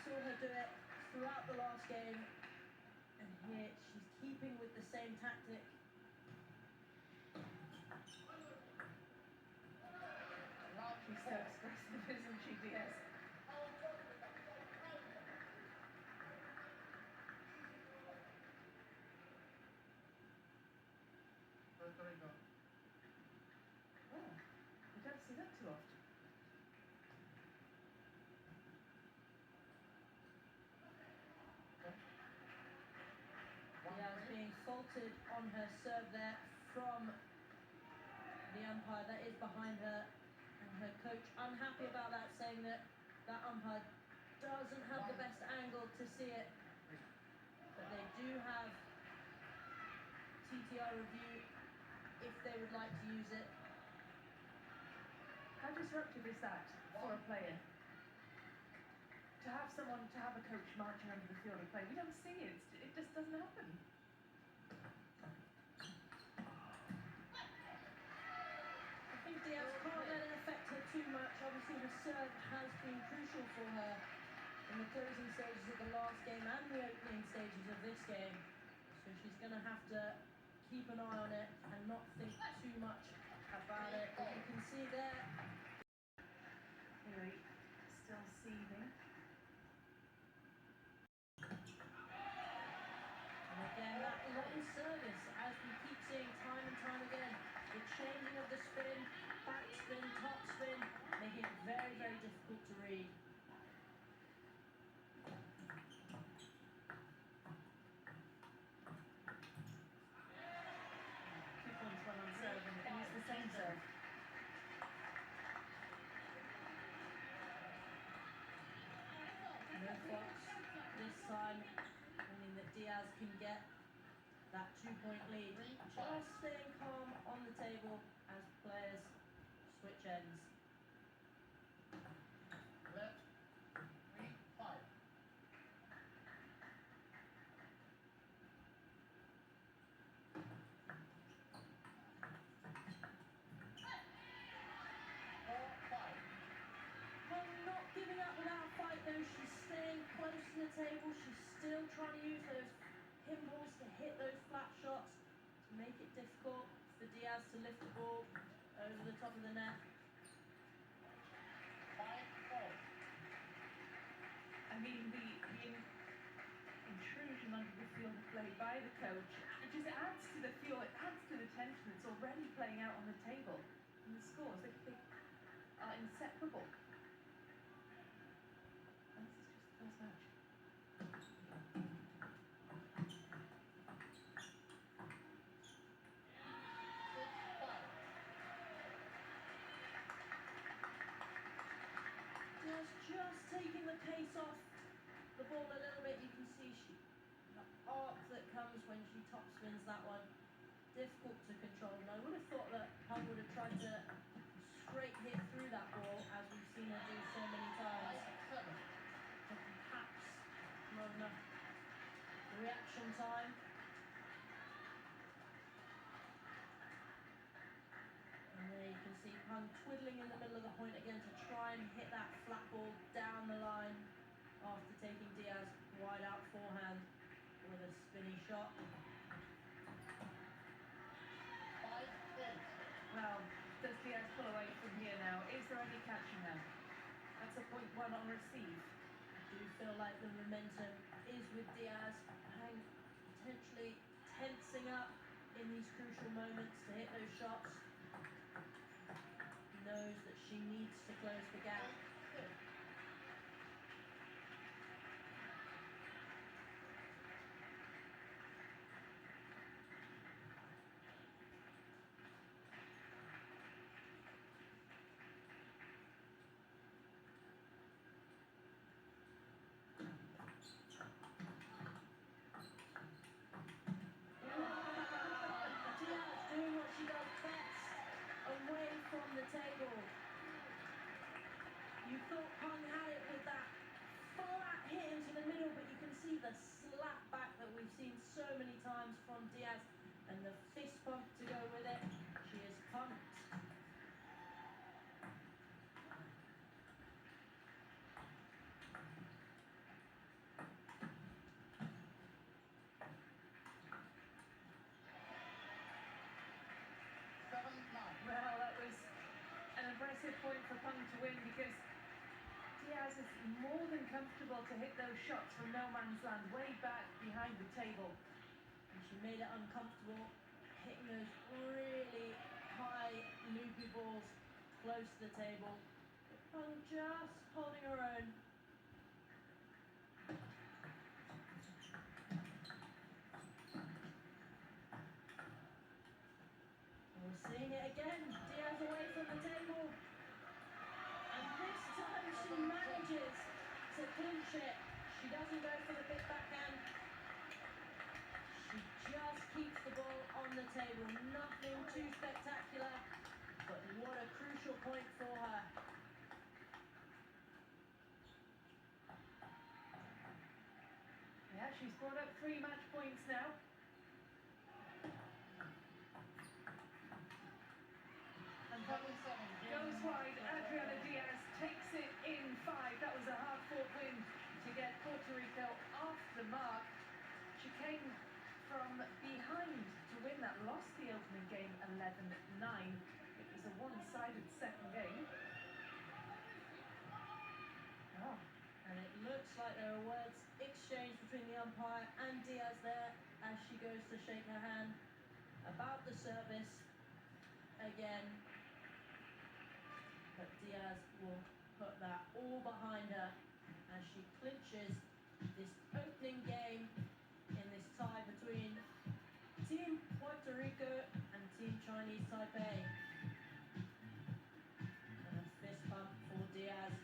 saw her do it throughout the last game, and here she's keeping with the same tactic. She's so expressive, isn't she, Diaz? Oh, we don't see that too often. Diaz being faulted on her serve there from the umpire that is behind her, and her coach unhappy about that, saying that that umpire doesn't have the best angle to see it, but they do have TTR review if they would like to use it. How disruptive is that for a player? To have a coach marching under the field of play, we don't see it. It just doesn't happen. I think Diaz can't let it affect her too much. Obviously, the serve has been crucial for her in the closing stages of the last game and the opening stages of this game. So she's going to have to keep an eye on it and not think too much about it. But you can see there. Anyway, still seething. And again, that long service, as we keep seeing time and time again, the changing of the spin, back spin, top spin, making it very, very difficult to read. 2 points, one on serve, and it's the same serve. No fox this time, meaning that Diaz can get that 2-point lead. Just staying calm on the table as players switch ends. Left, 3, 5. Peng not giving up without a fight though. She's staying close to the table. She's still trying to use those pinballs to hit those flat shots to make it difficult for Diaz to lift the ball over the top of the net. 5-4. I mean, the intrusion under the field of play by the coach, it just adds to the fuel, it adds to the tension that's already playing out on the table. And the scores, they are inseparable. And this is just the first match. Diaz just taking the pace off the ball a little bit. You can see the arc that comes when she top spins that one. Difficult to control. And I would have thought that Peng would have tried to straight hit through that ball, as we've seen her do so many times. But perhaps not enough reaction time. And there you can see Peng twiddling in the middle of the point again to try and hit that flat ball down the line after taking Diaz wide out forehand with a spinny shot. 5-8. Well, does Diaz pull away from here now? Is there any catching her? That's a point one on receive. I do feel like the momentum is with Diaz. Peng potentially tensing up in these crucial moments to hit those shots. Knows that she needs to close the gap. Diaz doing what she does best, away from the table. You thought Peng had it with that flat hit into the middle, but you can see the slap back that we've seen so many times from Diaz, and the fist pump to go with it. She is pumped. point for Peng to win because Diaz is more than comfortable to hit those shots from no man's land, way back behind the table. And she made it uncomfortable, hitting those really high, loopy balls close to the table. But Peng just holding her own. We're seeing it again. Diaz away from the table. And this time she manages to clinch it. She doesn't go for the big backhand. She just keeps the ball on the table. Nothing too spectacular, but what a crucial point for her. Yeah, she's brought up 3 match points now. And Peng 77. goes wide. Adriana Diaz takes it in 5. That was a hard-fought win to get Puerto Rico off the mark. She came from behind to win that, lost the opening game 11-9. It was a one-sided second game. Oh, and it looks like there are words exchanged between the umpire and Diaz there as she goes to shake her hand about the service again. But Diaz will put that all behind her as she clinches this opening game in this tie between Team Puerto Rico and Team Chinese Taipei. And a fist bump for Diaz.